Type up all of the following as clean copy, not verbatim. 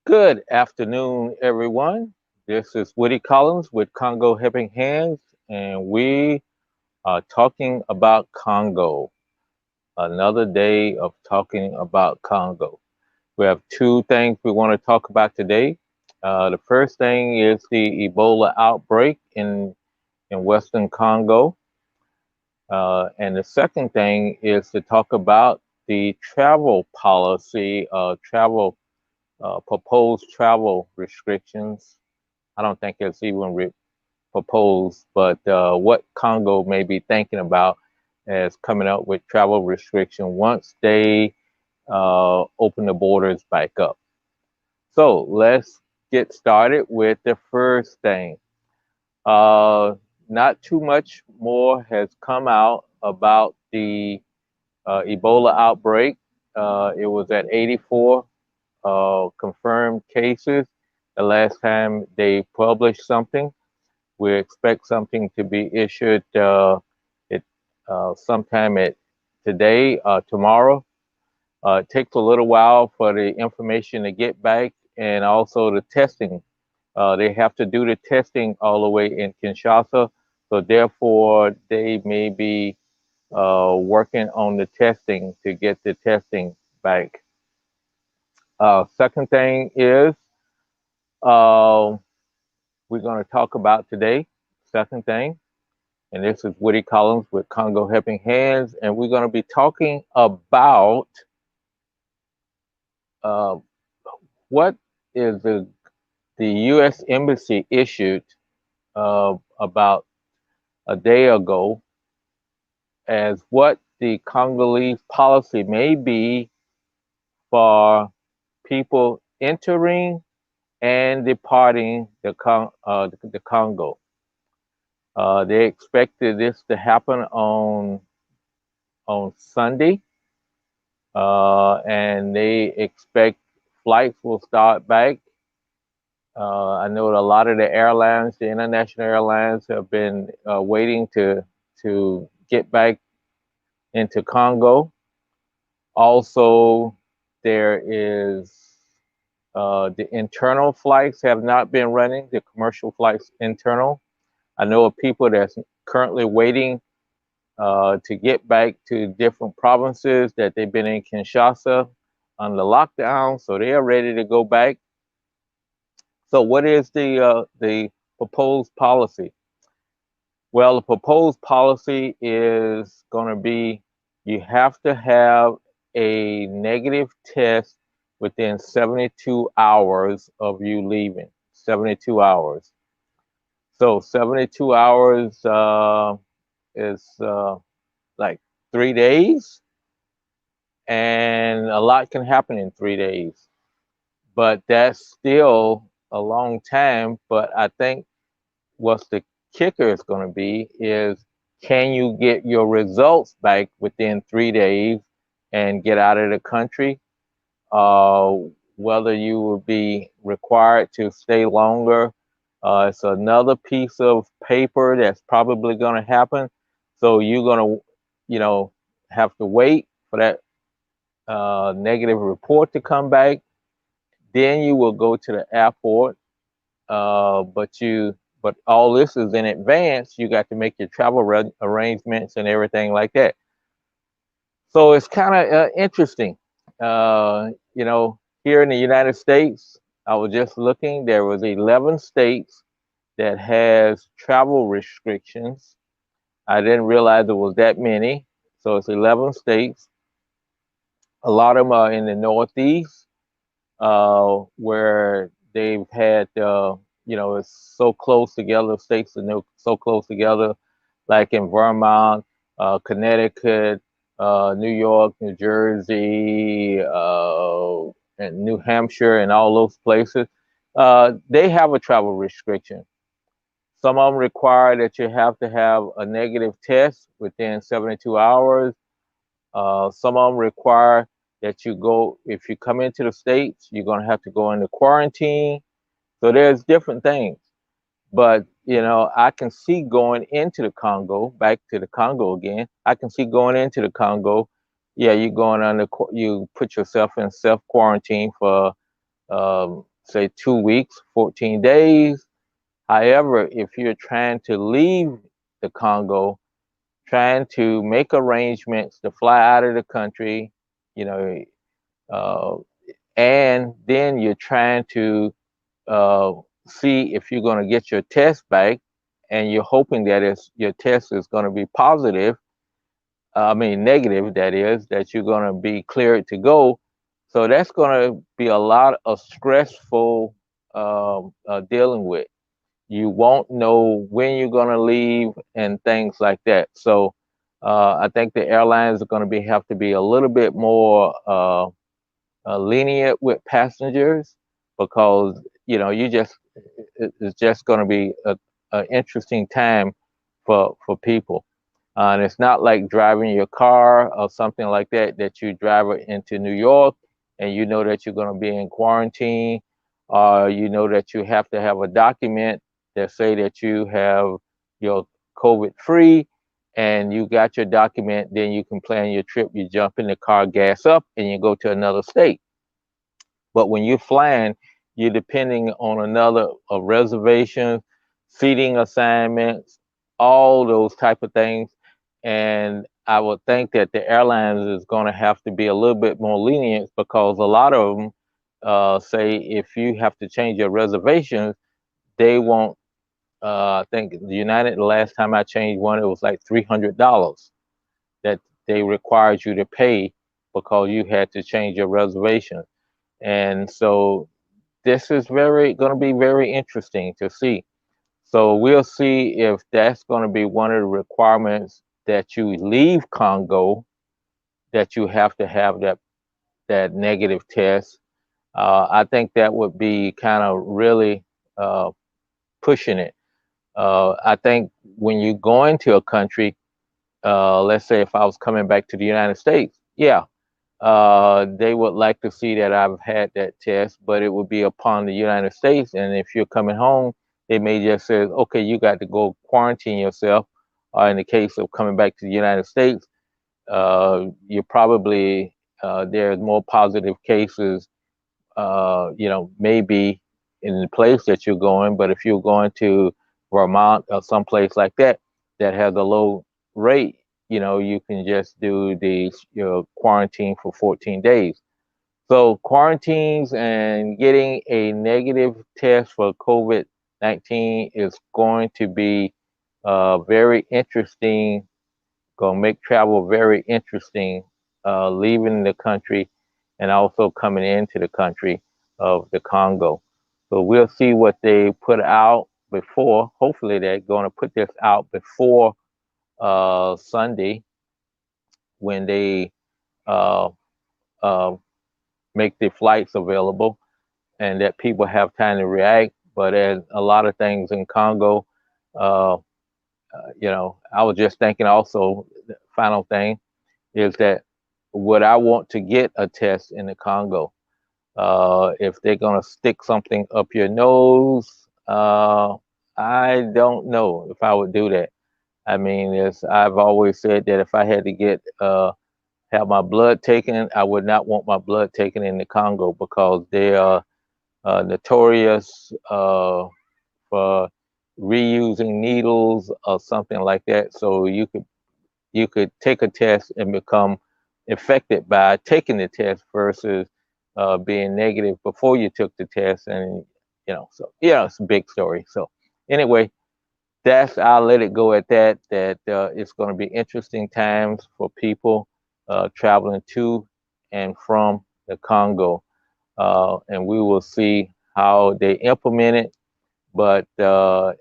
Good afternoon, everyone. This is Woody Collins with Congo Helping Hands, and we are talking about Congo. Another day of talking about Congo. We have two things we want to talk about today. The first thing is the Ebola outbreak in Western Congo. And the second thing is to talk about the travel policy, proposed travel restrictions. I don't think it's even proposed, but what Congo may be thinking about as coming up with travel restriction once they open the borders back up. So let's get started with the first thing. Uh, Not too much more has come out about the Ebola outbreak. It was at 84 confirmed cases the last time they published something. We expect something to be issued it, sometime at today, tomorrow. It takes a little while for the information to get back and also the testing. They have to do the testing all the way in Kinshasa, so therefore they may be working on the testing to get the testing back. Second thing is uh, we're going to talk about today. Second thing, and this is Woody Collins with Congo Helping Hands, and we're going to be talking about uh, what is the U.S. Embassy issued about a day ago as what the Congolese policy may be for people entering and departing the Congo. They expected this to happen on Sunday, and they expect flights will start back. I know a lot of the airlines, the international airlines, have been waiting to get back into Congo. Also, there is the internal flights have not been running. The commercial flights internal. I know of people that's currently waiting to get back to different provinces that they've been in Kinshasa on the lockdown, so they are ready to go back. So, what is the proposed policy? Well, the proposed policy is going to be you have to have a negative test within 72 hours of you leaving. 72 hours. So 72 hours is like 3 days, and a lot can happen in 3 days. But that's still a long time. But I think what's the kicker is going to be is can you get your results back within 3 days and get out of the country? Uh, Whether you will be required to stay longer. It's another piece of paper that's probably going to happen. So you're going to, have to wait for that negative report to come back. Then you will go to the airport. But all this is in advance. You got to make your travel arrangements and everything like that. So it's kind of interesting. Here in the United States, I was just looking. There was 11 states that has travel restrictions. I didn't realize there was that many. So it's 11 states. A lot of them are in the Northeast, where they've had, it's so close together. States are so close together, like in Vermont, Connecticut, New York, New Jersey, and New Hampshire, and all those places. They have a travel restriction. Some of them require that you have to have a negative test within 72 hours. Some of them require that you go, if you come into the States, you're going to have to go into quarantine. So there's different things. But, I can see going into the Congo, back to the Congo again. I can see going into the Congo. Yeah, you put yourself in self quarantine for say 2 weeks, 14 days. However, if you're trying to leave the Congo, trying to make arrangements to fly out of the country, you know, uh, and then you're trying to uh, see if you're going to get your test back, and you're hoping that your test is going to be positive. I mean, negative, that is, that you're going to be cleared to go. So that's going to be a lot of stressful dealing with. You won't know when you're going to leave and things like that. So I think the airlines are going to have to be a little bit more lenient with passengers, because it's just going to be a interesting time for people. And it's not like driving your car or something like that, that you drive it into New York and you know that you're going to be in quarantine, or you know that you have to have a document that say that you have your COVID free, and you got your document, then you can plan your trip. You jump in the car, gas up, and you go to another state. But when you're flying, you're depending on another reservations, seating assignments, all those type of things. And I would think that the airlines is going to have to be a little bit more lenient, because a lot of them say if you have to change your reservations, they won't. I think the United, the last time I changed one, it was like $300 that they required you to pay because you had to change your reservation. And so this is going to be very interesting to see. So we'll see if that's going to be one of the requirements that you leave Congo, that you have to have that negative test. I think that would be kind of really uh, pushing it. I think when you go into a country, let's say if I was coming back to the United States, yeah, they would like to see that I've had that test, but it would be upon the United States. And if you're coming home, they may just say, okay, you got to go quarantine yourself. Or in the case of coming back to the United States, you're probably, there's more positive cases, maybe in the place that you're going. But if you're going to Vermont or someplace like that, that has a low rate, you can just do your quarantine for 14 days. So quarantines and getting a negative test for COVID-19 is going to be very interesting, going to make travel very interesting, leaving the country and also coming into the country of the Congo. So we'll see what they put out before. Hopefully they're going to put this out before Sunday, when they uh, uh, make the flights available, and that people have time to react. But as a lot of things in Congo, uh, I was just thinking also, the final thing is that, would I want to get a test in the Congo? If they're going to stick something up your nose, I don't know if I would do that. I mean, I've always said that if I had to have my blood taken, I would not want my blood taken in the Congo, because they are notorious for reusing needles or something like that. So you could take a test and become affected by taking the test versus being negative before you took the test. And so yeah, it's a big story. So anyway, I'll let it go at that. That it's going to be interesting times for people traveling to and from the Congo, and we will see how they implement it. But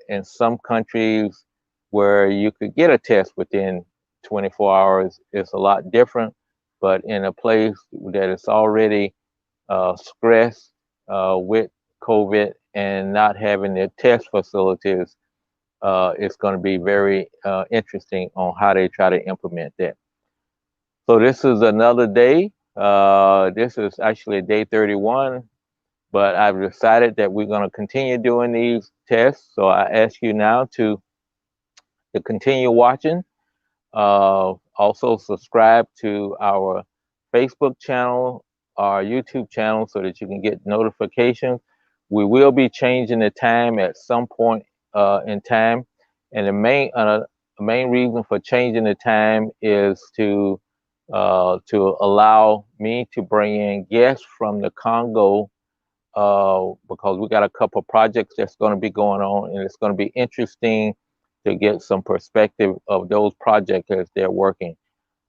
in some countries where you could get a test within 24 hours, it's a lot different. But in a place that is already stressed with COVID and not having their test facilities, it's going to be very interesting on how they try to implement that. So this is another day. This is actually day 31, but I've decided that we're going to continue doing these tests. So I ask you now to continue watching. Also subscribe to our Facebook channel, our YouTube channel, so that you can get notifications We will be changing the time at some point in time, and the main reason for changing the time is to allow me to bring in guests from the Congo, because we got a couple projects that's going to be going on, and it's going to be interesting to get some perspective of those projects as they're working,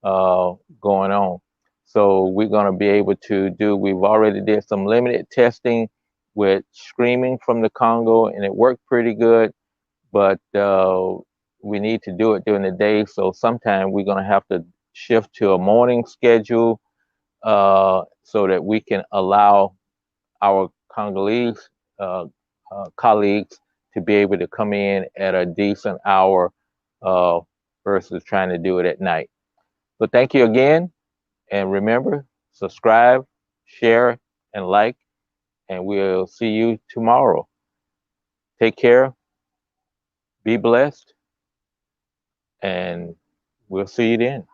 going on. So we're going to be able to we've already did some limited testing with streaming from the Congo, and it worked pretty good, but we need to do it during the day. So sometime we're going to have to shift to a morning schedule, so that we can allow our Congolese uh, colleagues to be able to come in at a decent hour, uh, versus trying to do it at night. So thank you again, and remember, subscribe, share, and like, and we'll see you tomorrow. Take care, be blessed, and we'll see you then.